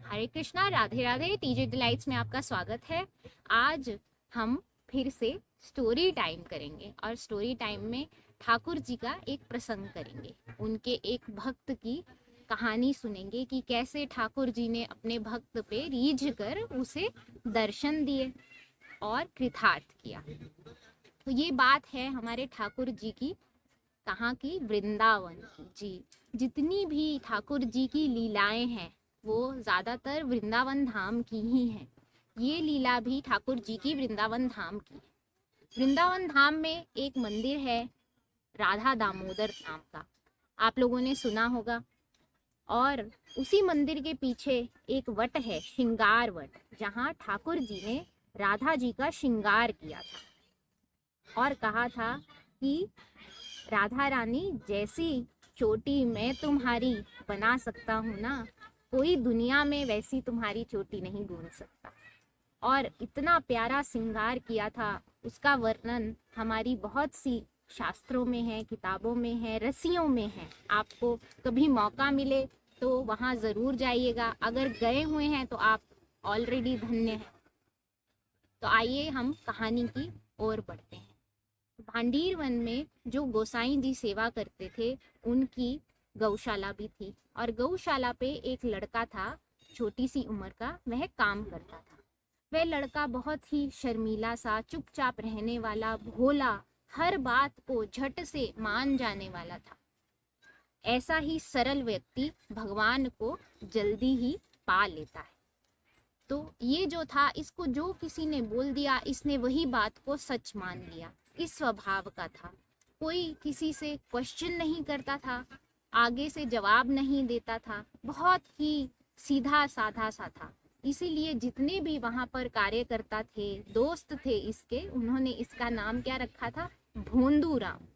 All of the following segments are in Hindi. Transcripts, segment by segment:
हरे कृष्णा, राधे राधे। टीजे डिलाइट्स में आपका स्वागत है। आज हम फिर से स्टोरी टाइम करेंगे और स्टोरी टाइम में ठाकुर जी का एक प्रसंग करेंगे। उनके एक भक्त की कहानी सुनेंगे कि कैसे ठाकुर जी ने अपने भक्त पे रीझ कर उसे दर्शन दिए और कृतार्थ किया। तो ये बात है हमारे ठाकुर जी की, कहाँ की? वृंदावन की। जी, जितनी भी ठाकुर जी की लीलाएं हैं वो ज्यादातर वृंदावन धाम की ही हैं। ये लीला भी ठाकुर जी की वृंदावन धाम की है। वृंदावन धाम में एक मंदिर है राधा दामोदर नाम का, आप लोगों ने सुना होगा। और उसी मंदिर के पीछे एक वट है, श्रृंगार वट, जहाँ ठाकुर जी ने राधा जी का श्रृंगार किया था और कहा था कि राधा रानी, जैसी चोटी मैं तुम्हारी बना सकता हूँ ना, कोई दुनिया में वैसी तुम्हारी चोटी नहीं गूंथ सकता। और इतना प्यारा श्रृंगार किया था, उसका वर्णन हमारी बहुत सी शास्त्रों में है, किताबों में है, रसियों में है। आपको कभी मौका मिले तो वहाँ ज़रूर जाइएगा। अगर गए हुए हैं तो आप ऑलरेडी धन्य हैं। तो आइए हम कहानी की ओर बढ़ते हैं। भांडीर वन में जो गोसाई जी सेवा करते थे, उनकी गौशाला भी थी और गौशाला पे एक लड़का था, छोटी सी उम्र का, वह काम करता था। वह लड़का बहुत ही शर्मीला सा, चुपचाप रहने वाला, भोला, हर बात को झट से मान जाने वाला था। ऐसा ही सरल व्यक्ति भगवान को जल्दी ही पा लेता है। तो ये जो था, इसको जो किसी ने बोल दिया, इसने वही बात को सच मान लिया। इस स्वभाव का था। कोई किसी से क्वेश्चन नहीं करता था, आगे से जवाब नहीं देता था, बहुत ही सीधा साधा सा था। इसीलिए जितने भी वहाँ पर कार्यकर्ता थे, दोस्त थे इसके, उन्होंने इसका नाम क्या रखा था? भोंदू राम।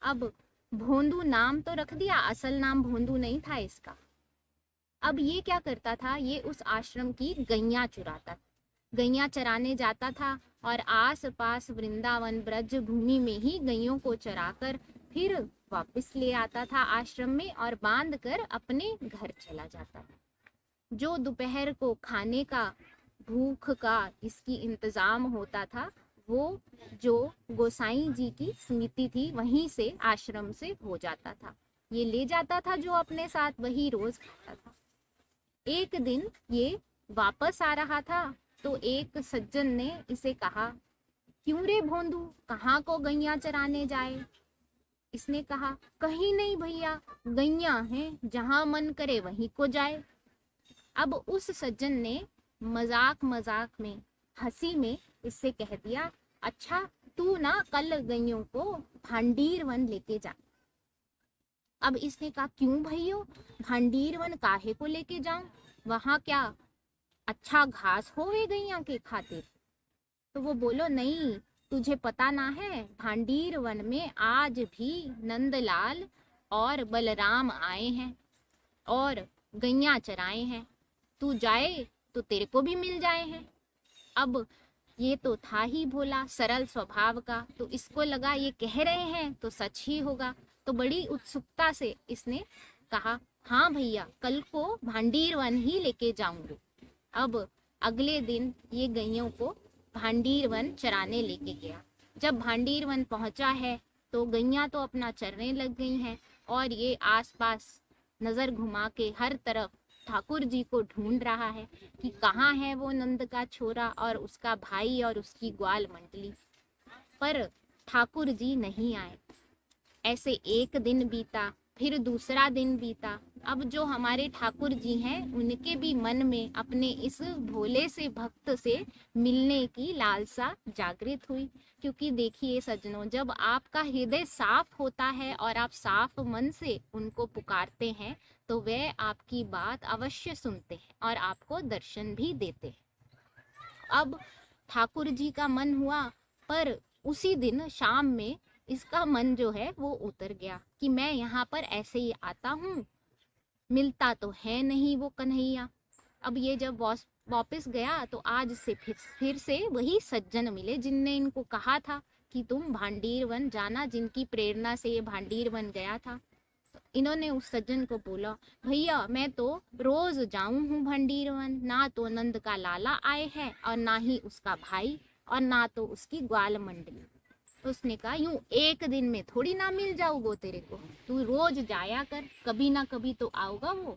अब भोंदू नाम तो रख दिया, असल नाम भोंदू नहीं था इसका। अब ये क्या करता था? ये उस आश्रम की गैया चुराता था, गैया चराने जाता था और आस पास वृंदावन ब्रज भूमि में ही गैयों को चराकर फिर वापस ले आता था आश्रम में और बांध कर अपने घर चला जाता था। जो दोपहर को खाने का, भूख का इसकी इंतजाम होता था, वो जो गोसाई जी की समिति थी वहीं से, आश्रम से हो जाता था। ये ले जाता था जो अपने साथ, वही रोज खाता था। एक दिन ये वापस आ रहा था तो एक सज्जन ने इसे कहा, क्यों रे भोंदू, कहाँ को गैया चराने जाए? इसने कहा, कहीं नहीं भैया, गैया हैं, जहाँ मन करे वहीं को जाए। अब उस सज्जन ने मजाक मजाक में, हंसी में इससे कह दिया, अच्छा तू ना कल गैयों को भांडीर वन लेके जा। अब इसने कहा, क्यों भैया, भांडीर वन काहे को लेके जाऊं? वहां क्या अच्छा घास होवे गैया के खातिर? तो वो बोलो, नहीं, तुझे पता ना है, भांडीर वन में आज भी नंदलाल और बलराम आए हैं और गैया चराए हैं। तू जाए तो तेरे को भी मिल जाए हैं। अब ये तो था ही भोला, सरल स्वभाव का, तो इसको लगा ये कह रहे हैं तो सच ही होगा। तो बड़ी उत्सुकता से इसने कहा, हाँ भैया, कल को भांडीर वन ही लेके जाऊंगी। अब अगले दिन ये गैयों को भांडीर वन चराने लेके गया। जब भांडीर वन पहुंचा है तो गैया तो अपना चरने लग गई हैं और ये आसपास नजर घुमा के हर तरफ ठाकुर जी को ढूंढ रहा है कि कहाँ है वो नंद का छोरा और उसका भाई और उसकी ग्वाल मंडली। पर ठाकुर जी नहीं आए। ऐसे एक दिन बीता, फिर दूसरा दिन बीता। अब जो हमारे ठाकुर जी हैं, उनके भी मन में अपने इस भोले से भक्त से मिलने की लालसा जागृत हुई। क्योंकि देखिए सज्जनों, जब आपका हृदय साफ होता है और आप साफ मन से उनको पुकारते हैं तो वे आपकी बात अवश्य सुनते हैं और आपको दर्शन भी देते हैं। अब ठाकुर जी का मन हुआ, पर उसी दिन शाम में इसका मन जो है वो उतर गया कि मैं यहाँ पर ऐसे ही आता हूँ, मिलता तो है नहीं वो कन्हैया। अब ये जब वापस गया तो आज से फिर से वही सज्जन मिले जिनने इनको कहा था कि तुम भांडीर वन जाना, जिनकी प्रेरणा से ये भांडीर वन गया था। इन्होंने उस सज्जन को बोला, भैया मैं तो रोज जाऊं हूँ भंडीरवन, ना तो नंद का लाला आए है और ना ही उसका भाई और ना तो उसकी ग्वाल मंडली। तो उसने कहा, यूं एक दिन में थोड़ी ना मिल जाऊगो तेरे को, तू रोज जाया कर, कभी ना कभी तो आऊगा वो।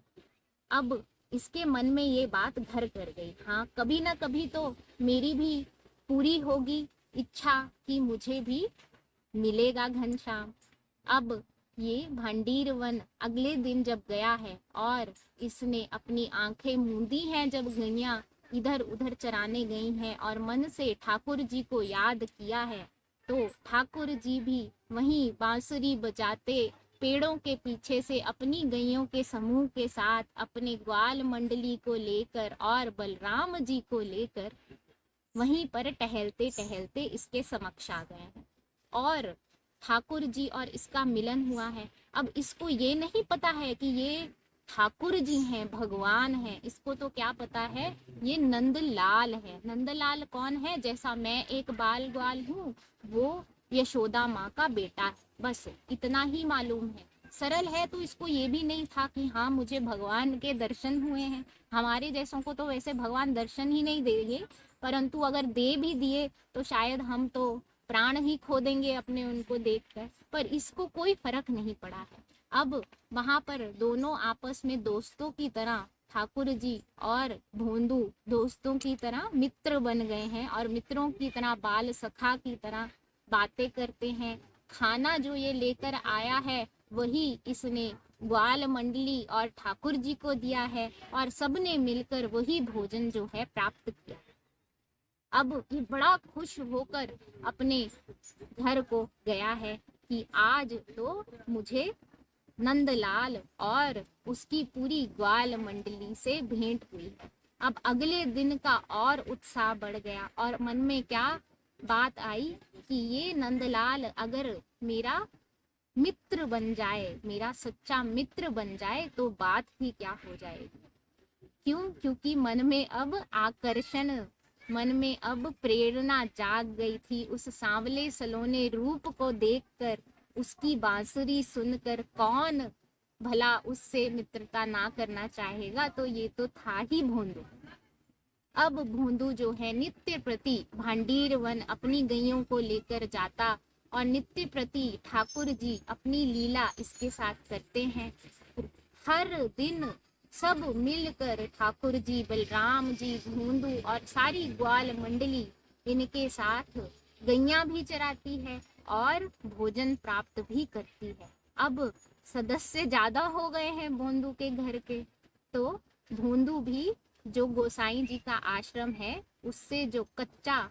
अब इसके मन में ये बात घर कर गई, हाँ कभी ना कभी तो मेरी भी पूरी होगी इच्छा कि मुझे भी मिलेगा घनश्याम। अब ये भांडीर वन अगले दिन जब गया है और इसने अपनी आंखें मूंदी हैं, जब गैया इधर उधर चराने गई हैं और मन से ठाकुर जी को याद किया है, तो ठाकुर जी भी वहीं बांसुरी बजाते पेड़ों के पीछे से अपनी गैयों के समूह के साथ अपने ग्वाल मंडली को लेकर और बलराम जी को लेकर वहीं पर टहलते टहलते इसके समक्ष आ गए हैं और ठाकुर जी और इसका मिलन हुआ है। अब इसको ये नहीं पता है कि ये ठाकुर जी हैं, भगवान हैं, इसको तो क्या पता है ये नंदलाल है। नंदलाल कौन है? जैसा मैं एक बाल ग्वाल हूँ, वो यशोदा माँ का बेटा है, बस इतना ही मालूम है। सरल है, तो इसको ये भी नहीं था कि हाँ मुझे भगवान के दर्शन हुए हैं। हमारे जैसों को तो वैसे भगवान दर्शन ही नहीं देंगे, परंतु अगर दे भी दिए तो शायद हम तो प्राण ही खो देंगे अपने उनको देखकर। पर इसको कोई फर्क नहीं पड़ा है। अब वहां पर दोनों आपस में दोस्तों की तरह, ठाकुर जी और भोंदू दोस्तों की तरह मित्र बन गए हैं और मित्रों की तरह, बाल सखा की तरह बातें करते हैं। खाना जो ये लेकर आया है वही इसने ग्वाल मंडली और ठाकुर जी को दिया है और सबने मिलकर वही भोजन जो है प्राप्त किया। अब ये बड़ा खुश होकर अपने घर को गया है कि आज तो मुझे नंदलाल और उसकी पूरी ग्वाल मंडली से भेंट हुई है। अब अगले दिन का और उत्साह बढ़ गया और मन में क्या बात आई कि ये नंदलाल अगर मेरा मित्र बन जाए, मेरा सच्चा मित्र बन जाए, तो बात ही क्या हो जाएगी। क्यों? क्योंकि मन में अब आकर्षण, मन में अब प्रेरणा जाग गई थी। उस सांवले सलोने रूप को देखकर, उसकी बांसुरी सुनकर कौन भला उससे मित्रता ना करना चाहेगा। तो ये तो था ही भोंदू। अब भोंदू जो है नित्य प्रति भांडीर वन अपनी गैयों को लेकर जाता और नित्य प्रति ठाकुर जी अपनी लीला इसके साथ करते हैं। हर दिन सब मिलकर ठाकुर जी, बलराम जी, भोंदू और सारी ग्वाल मंडली इनके साथ गैया भी चराती है और भोजन प्राप्त भी करती है। अब सदस्य ज्यादा हो गए हैं भोंदू के घर के, तो भोंदू भी जो गोसाई जी का आश्रम है उससे जो कच्चा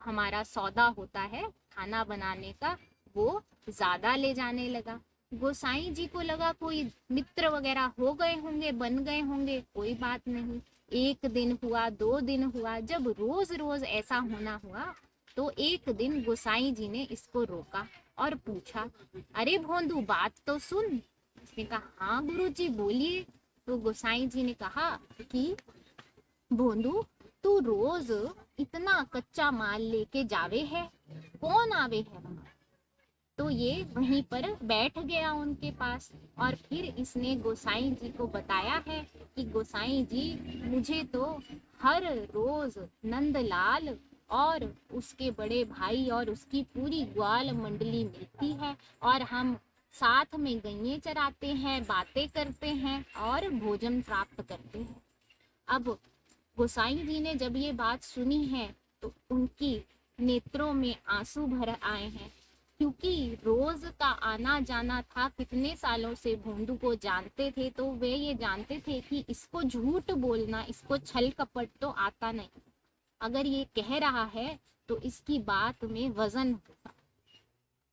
हमारा सौदा होता है खाना बनाने का, वो ज्यादा ले जाने लगा। गोसाई जी को लगा कोई मित्र वगैरह हो गए होंगे, बन गए होंगे, कोई बात नहीं। एक दिन हुआ, 2 दिन हुआ, जब रोज रोज ऐसा होना हुआ तो एक दिन गोसाई जी ने इसको रोका और पूछा, अरे भोंदू बात तो सुन। उसने कहा, हाँ गुरुजी बोलिए। तो गोसाई जी ने कहा कि भोंदू तू रोज इतना कच्चा माल लेके जावे है, कौन आवे है वहां। तो ये वहीं पर बैठ गया उनके पास और फिर इसने गोसाई जी को बताया है कि गोसाई जी मुझे तो हर रोज नंदलाल और उसके बड़े भाई और उसकी पूरी ग्वाल मंडली मिलती है और हम साथ में गैये चराते हैं, बातें करते हैं और भोजन प्राप्त करते हैं। अब गोसाई जी ने जब ये बात सुनी है तो उनकी नेत्रों में आंसू भर आए हैं, क्योंकि रोज का आना जाना था। कितने सालों से भोंदू को जानते थे, तो वे ये जानते थे कि इसको झूठ बोलना, इसको छल कपट तो आता नहीं। अगर ये कह रहा है तो इसकी बात में वजन होगा।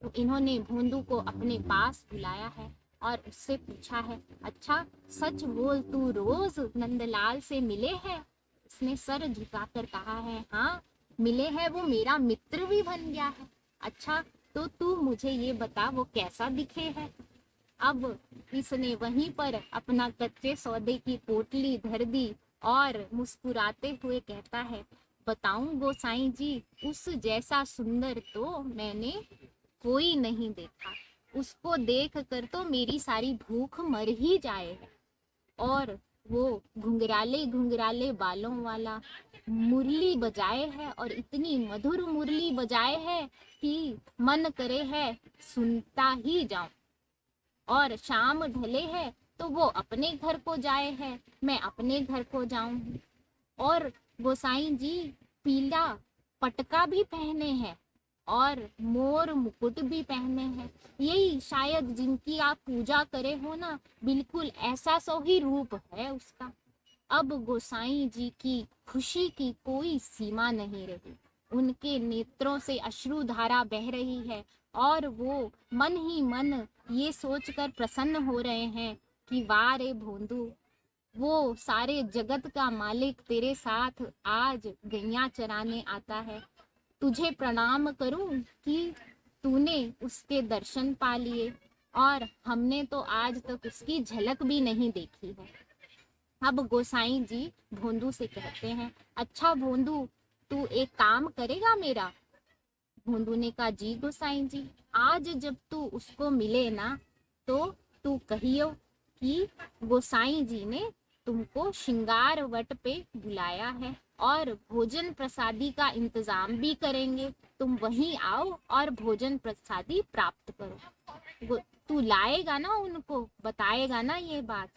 तो इन्होंने भोंदू को अपने पास बुलाया है और उससे पूछा है, अच्छा सच बोल, तू रोज नंदलाल से मिले है? उसने सर झुकाकर कहा है, हाँ मिले हैं, वो मेरा मित्र भी बन गया है। अच्छा तो तू मुझे ये बता वो कैसा दिखे है। अब इसने वहीं पर अपना कच्चे सौदे की पोटली धर दी और मुस्कुराते हुए कहता है, बताऊं गोसाई जी, उस जैसा सुंदर तो मैंने कोई नहीं देखा, उसको देख कर तो मेरी सारी भूख मर ही जाए है। और वो घुंघराले घुंघराले बालों वाला मुरली बजाए है, और इतनी मधुर मुरली बजाए है कि मन करे है सुनता ही जाऊं। और शाम ढले है तो वो अपने घर को जाए है, मैं अपने घर को जाऊं। और गोसाई जी पीला पटका भी पहने हैं और मोर मुकुट भी पहने हैं। यही शायद जिनकी आप पूजा करे हो ना, बिल्कुल ऐसा सो ही रूप है उसका। अब गोसाई जी की खुशी की कोई सीमा नहीं रही। उनके नेत्रों से अश्रुधारा बह रही है और वो मन ही मन ये सोचकर प्रसन्न हो रहे हैं कि वाह रे भोंदू, वो सारे जगत का मालिक तेरे साथ आज गैया चराने आता है। तुझे प्रणाम करूं कि तूने उसके दर्शन पा लिए, और हमने तो आज तक उसकी झलक भी नहीं देखी है। अब गोसाई जी भोंदू से कहते हैं, अच्छा भोंदू, तू एक काम करेगा मेरा? भोंदू ने कहा, जी गोसाई जी, आज जब तू उसको मिले ना, तो तू कहियो कि गोसाई जी ने तुमको श्रृंगार वट पे बुलाया है और भोजन प्रसादी का इंतजाम भी करेंगे। तुम वहीं आओ और भोजन प्रसादी प्राप्त करो। तू लाएगा ना, उनको बताएगा ना ये बात?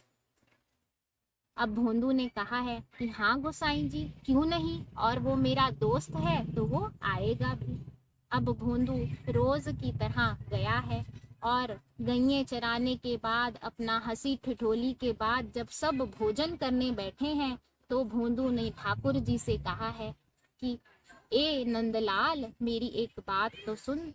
अब भोंदू ने कहा है कि हाँ गोसाई जी, क्यों नहीं, और वो मेरा दोस्त है तो वो आएगा भी। अब भोंदू रोज की तरह गया है और गइये चराने के बाद, अपना हंसी ठिठोली के बाद जब सब भोजन करने बैठे हैं, तो भोंदू ने ठाकुर जी से कहा है कि ए नंदलाल, मेरी एक बात तो सुन।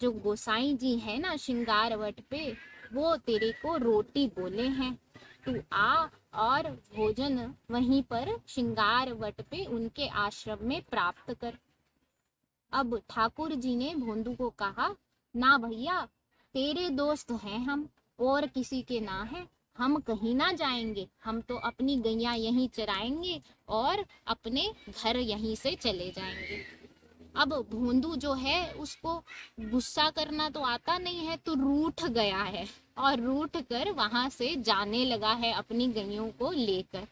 जो गोसाई जी है ना श्रृंगारवट पे, वो तेरे को रोटी बोले हैं, तू आ और भोजन वहीं पर श्रृंगारवट पे उनके आश्रम में प्राप्त कर। अब ठाकुर जी ने भोंदू को कहा, ना भैया, तेरे दोस्त हैं हम, और किसी के ना हैं। हम कहीं ना जाएंगे, हम तो अपनी गैया यहीं चराएंगे और अपने घर यहीं से चले जाएंगे। अब भोंदू जो है उसको गुस्सा करना तो आता नहीं है, तो रूठ गया है और रूठ कर वहां से जाने लगा है अपनी गैयों को लेकर।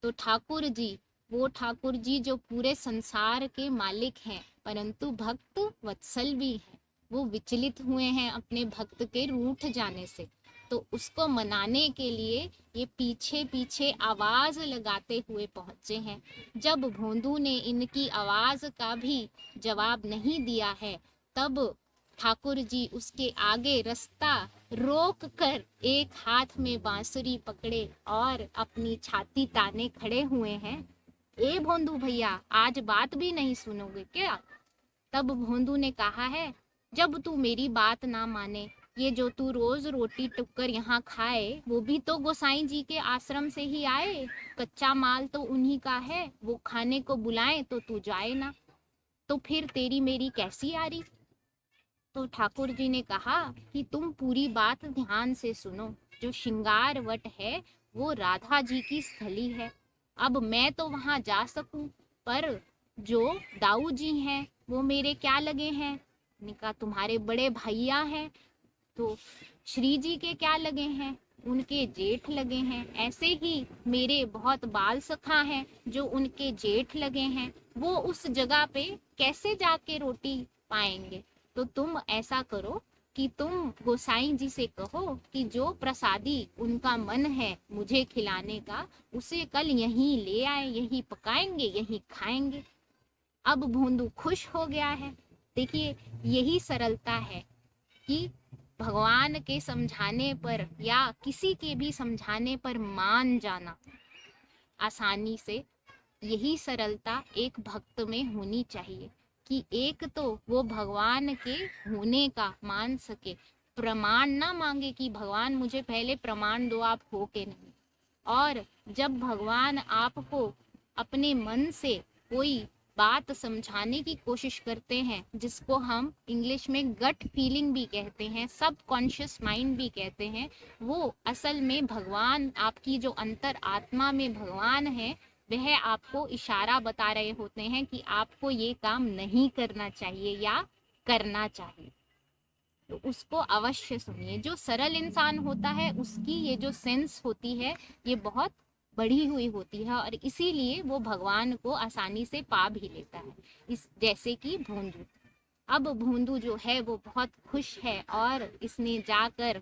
तो ठाकुर जी, वो ठाकुर जी जो पूरे संसार के मालिक हैं परंतु भक्त वत्सल भी हैं, वो विचलित हुए हैं अपने भक्त के रूठ जाने से। तो उसको मनाने के लिए ये पीछे पीछे आवाज लगाते हुए पहुंचे हैं। जब भोंदू ने इनकी आवाज का भी जवाब नहीं दिया है, तब ठाकुर जी उसके आगे रास्ता रोक कर एक हाथ में बांसुरी पकड़े और अपनी छाती ताने खड़े हुए हैं। ए भोंदू भैया, आज बात भी नहीं सुनोगे क्या? तब भोंदू ने कहा है, जब तू मेरी बात ना माने, ये जो तू रोज रोटी टुक्कर यहाँ खाए, वो भी तो गोसाई जी के आश्रम से ही आए, कच्चा माल तो उन्हीं का है। वो खाने को बुलाए तो तू जाए ना, तो फिर तेरी मेरी कैसी यारी? तो ठाकुर जी ने कहा कि तुम पूरी बात ध्यान से सुनो। जो श्रृंगार वट है वो राधा जी की स्थली है। अब मैं तो वहां जा सकूं, पर जो दाऊ जी हैं वो मेरे क्या लगे हैं? मैंने कहा तुम्हारे बड़े भैया हैं। तो श्री जी के क्या लगे हैं? उनके जेठ लगे हैं। ऐसे ही मेरे बहुत बाल सखा हैं जो उनके जेठ लगे हैं। वो उस जगह पे कैसे जाके रोटी पाएंगे? तो तुम ऐसा करो कि तुम गोसाई जी से कहो कि जो प्रसादी उनका मन है मुझे खिलाने का, उसे कल यहीं ले आए, यहीं पकाएंगे, यहीं खाएंगे। अब भोंदू खुश हो गया है। देखिए, यही सरलता है कि भगवान के समझाने पर या किसी के भी समझाने पर मान जाना आसानी से। यही सरलता एक भक्त में होनी चाहिए कि एक तो वो भगवान के होने का मान सके, प्रमाण ना मांगे कि भगवान मुझे पहले प्रमाण दो आप हो के नहीं। और जब भगवान आपको अपने मन से कोई बात समझाने की कोशिश करते हैं, जिसको हम इंग्लिश में गट फीलिंग भी कहते हैं, सब कॉन्शियस माइंड भी कहते हैं, वो असल में भगवान, आपकी जो अंतर आत्मा में भगवान है, वह आपको इशारा बता रहे होते हैं कि आपको ये काम नहीं करना चाहिए या करना चाहिए। तो उसको अवश्य सुनिए। जो सरल इंसान होता है उसकी ये जो सेंस होती है ये बहुत बढ़ी हुई होती है और इसीलिए वो भगवान को आसानी से पा भी लेता है। इस जैसे कि भोंदू। अब भोंदू जो है वो बहुत खुश है और इसने जाकर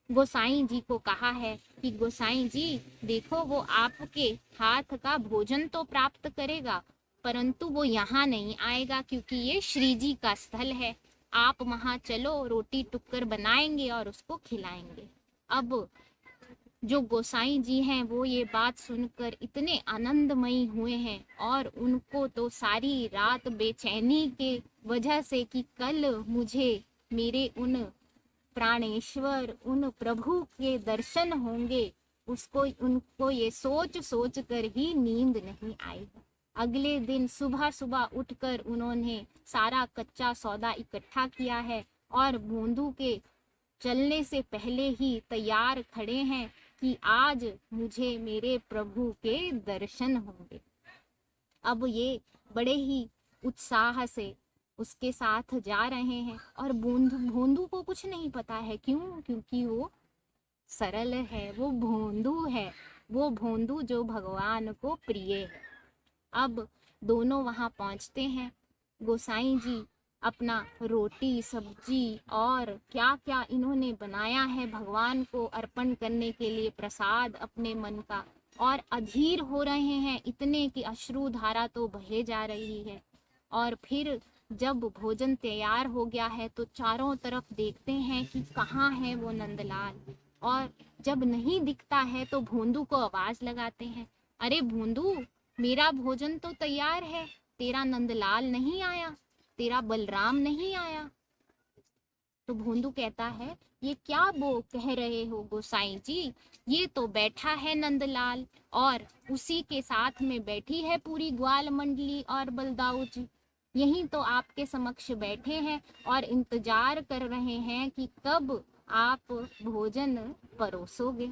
गोसाई जी को कहा है कि गोसाई जी देखो, वो आपके हाथ का भोजन तो प्राप्त करेगा परंतु वो यहाँ नहीं आएगा क्योंकि ये श्री जी का स्थल है। आप वहां चलो, रोटी टुक्कर बनाएंगे और उसको खिलाएंगे। अब जो गोसाई जी हैं वो ये बात सुनकर इतने आनंदमयी हुए हैं और उनको तो सारी रात बेचैनी के वजह से कि कल मुझे मेरे उन प्राणेश्वर, उन प्रभु के दर्शन होंगे, उसको उनको ये सोच सोच कर ही नींद नहीं आई। अगले दिन सुबह सुबह उठकर उन्होंने सारा कच्चा सौदा इकट्ठा किया है और भोंदू के चलने से पहले ही तैयार खड़े हैं कि आज मुझे मेरे प्रभु के दर्शन होंगे। अब ये बड़े ही उत्साह से उसके साथ जा रहे हैं और भोंदू को कुछ नहीं पता है। क्यों? क्योंकि वो सरल है, वो भोंदू है, वो भोंदू जो भगवान को प्रिय है। अब दोनों वहां पहुंचते हैं। गोसाई जी अपना रोटी सब्जी और क्या क्या इन्होंने बनाया है भगवान को अर्पण करने के लिए प्रसाद अपने मन का, और अधीर हो रहे हैं इतने कि अश्रु धारा तो बहे जा रही है। और फिर जब भोजन तैयार हो गया है तो चारों तरफ देखते हैं कि कहाँ है वो नंदलाल, और जब नहीं दिखता है तो भोंदू को आवाज लगाते हैं, अरे भोंदू, मेरा भोजन तो तैयार है, तेरा नंदलाल नहीं आया, तेरा बलराम नहीं आया। तो भोंदू कहता है, ये क्या वो कह रहे हो गोसाई जी, ये तो बैठा है नंदलाल और उसी के साथ में बैठी है पूरी ग्वाल मंडली और बलदाऊ जी। यहीं तो आपके समक्ष बैठे हैं और इंतजार कर रहे हैं कि कब आप भोजन परोसोगे।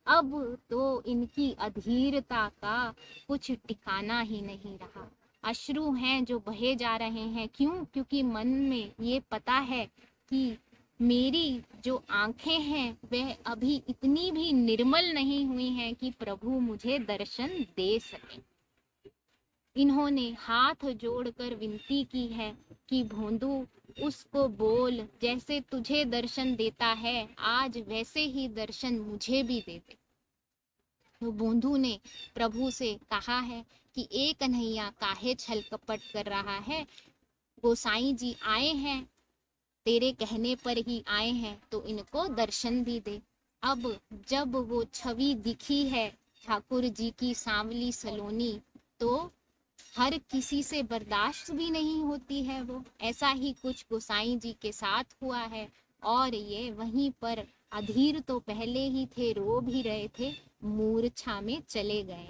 अब तो इनकी अधीरता का कुछ ठिकाना ही नहीं रहा। अश्रु हैं जो बहे जा रहे हैं। क्यों? क्योंकि मन में ये पता है कि मेरी जो आंखें हैं वह अभी इतनी भी निर्मल नहीं हुई हैं कि प्रभु मुझे दर्शन दे सके। इन्होंने हाथ जोड़कर विनती की है कि भोंदू उसको बोल, जैसे तुझे दर्शन देता है आज वैसे ही दर्शन मुझे भी दे दे। तो भोंदू ने प्रभु से कहा है कि ए कन्हैया, काहे छल कपट कर रहा है, गोसाई जी आए हैं, तेरे कहने पर ही आए हैं तो इनको दर्शन भी दे। अब जब वो छवि दिखी है ठाकुर जी की सांवली सलोनी, तो हर किसी से बर्दाश्त भी नहीं होती है वो। ऐसा ही कुछ गोसाई जी के साथ हुआ है और ये वहीं पर अधीर तो पहले ही थे, रो भी रहे थे, मूर्छा में चले गए।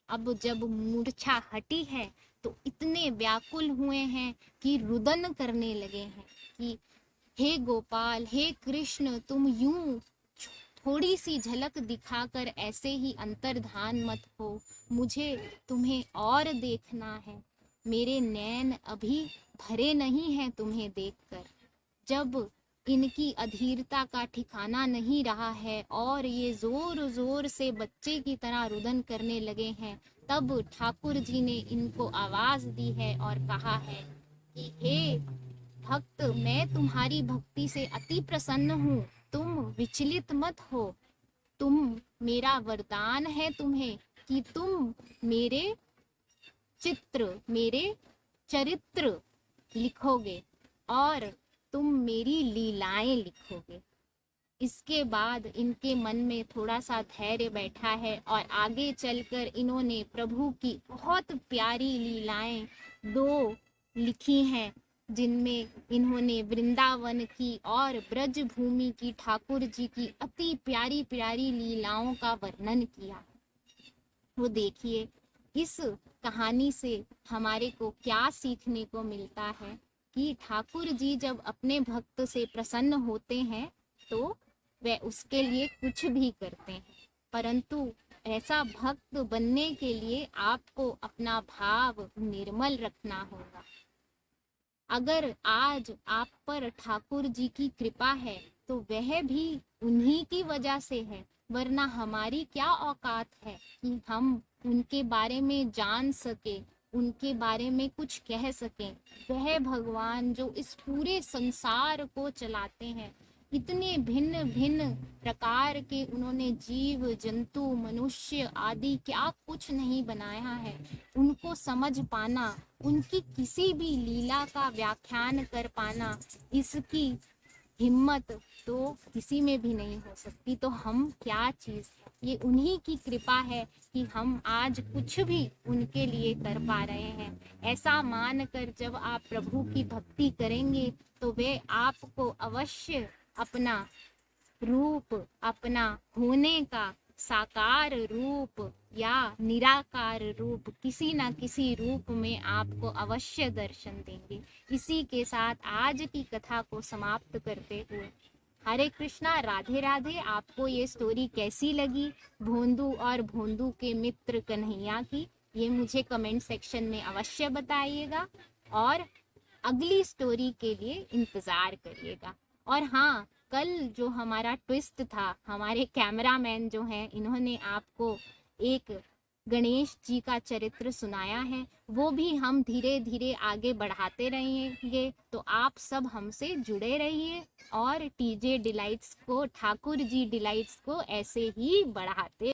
अब जब मूर्छा हटी है तो इतने व्याकुल हुए हैं कि रुदन करने लगे हैं कि हे गोपाल, हे कृष्ण, तुम यूं थोड़ी सी झलक दिखाकर ऐसे ही अंतर्धान मत हो, मुझे तुम्हें और देखना है। मेरे नैन अभी भरे नहीं हैं तुम्हें देखकर। जब इनकी अधीरता का ठिकाना नहीं रहा है और ये जोर जोर से बच्चे की तरह रुदन करने लगे हैं, तब ठाकुर जी ने इनको आवाज दी है और कहा है कि हे भक्त, मैं तुम्हारी भक्ति से अति प्रसन्न हूँ, तुम विचलित मत हो। तुम, मेरा वरदान है तुम्हें कि तुम मेरे चित्र, मेरे चरित्र लिखोगे और तुम मेरी लीलाएं लिखोगे। इसके बाद इनके मन में थोड़ा सा धैर्य बैठा है और आगे चलकर इन्होंने प्रभु की बहुत प्यारी लीलाएं दो लिखी हैं, जिनमें इन्होंने वृंदावन की और ब्रज भूमि की ठाकुर जी की अति प्यारी प्यारी लीलाओं का वर्णन किया। वो देखिए, इस कहानी से हमारे को क्या सीखने को मिलता है कि ठाकुर जी जब अपने भक्त से प्रसन्न होते हैं तो वे उसके लिए कुछ भी करते हैं, परंतु ऐसा भक्त बनने के लिए आपको अपना भाव निर्मल रखना होगा। अगर आज आप पर ठाकुर जी की कृपा है तो वह भी उन्हीं की वजह से है, वरना हमारी क्या औकात है कि हम उनके बारे में जान सके, उनके बारे में कुछ कह सकें। वह भगवान जो इस पूरे संसार को चलाते हैं, इतने भिन्न भिन्न प्रकार के उन्होंने जीव जंतु मनुष्य आदि क्या कुछ नहीं बनाया है, उनको समझ पाना, उनकी किसी भी लीला का व्याख्यान कर पाना, इसकी हिम्मत तो किसी में भी नहीं हो सकती। तो हम क्या चीज़ है, ये उन्हीं की कृपा है कि हम आज कुछ भी उनके लिए कर पा रहे हैं। ऐसा मानकर जब आप प्रभु की भक्ति करेंगे तो वे आपको अवश्य अपना रूप, अपना होने का साकार रूप या निराकार रूप, किसी ना किसी रूप में आपको अवश्य दर्शन देंगे। इसी के साथ आज की कथा को समाप्त करते हुए हरे कृष्णा, राधे राधे। आपको ये स्टोरी कैसी लगी भोंदू और भोंदू के मित्र कन्हैया की, ये मुझे कमेंट सेक्शन में अवश्य बताइएगा और अगली स्टोरी के लिए इंतज़ार करिएगा। और हाँ, कल जो हमारा ट्विस्ट था, हमारे कैमरामैन जो हैं इन्होंने आपको एक गणेश जी का चरित्र सुनाया है, वो भी हम धीरे धीरे आगे बढ़ाते रहेंगे। तो आप सब हमसे जुड़े रहिए और टीजे डिलाइट्स को, ठाकुर जी डिलाइट्स को ऐसे ही बढ़ाते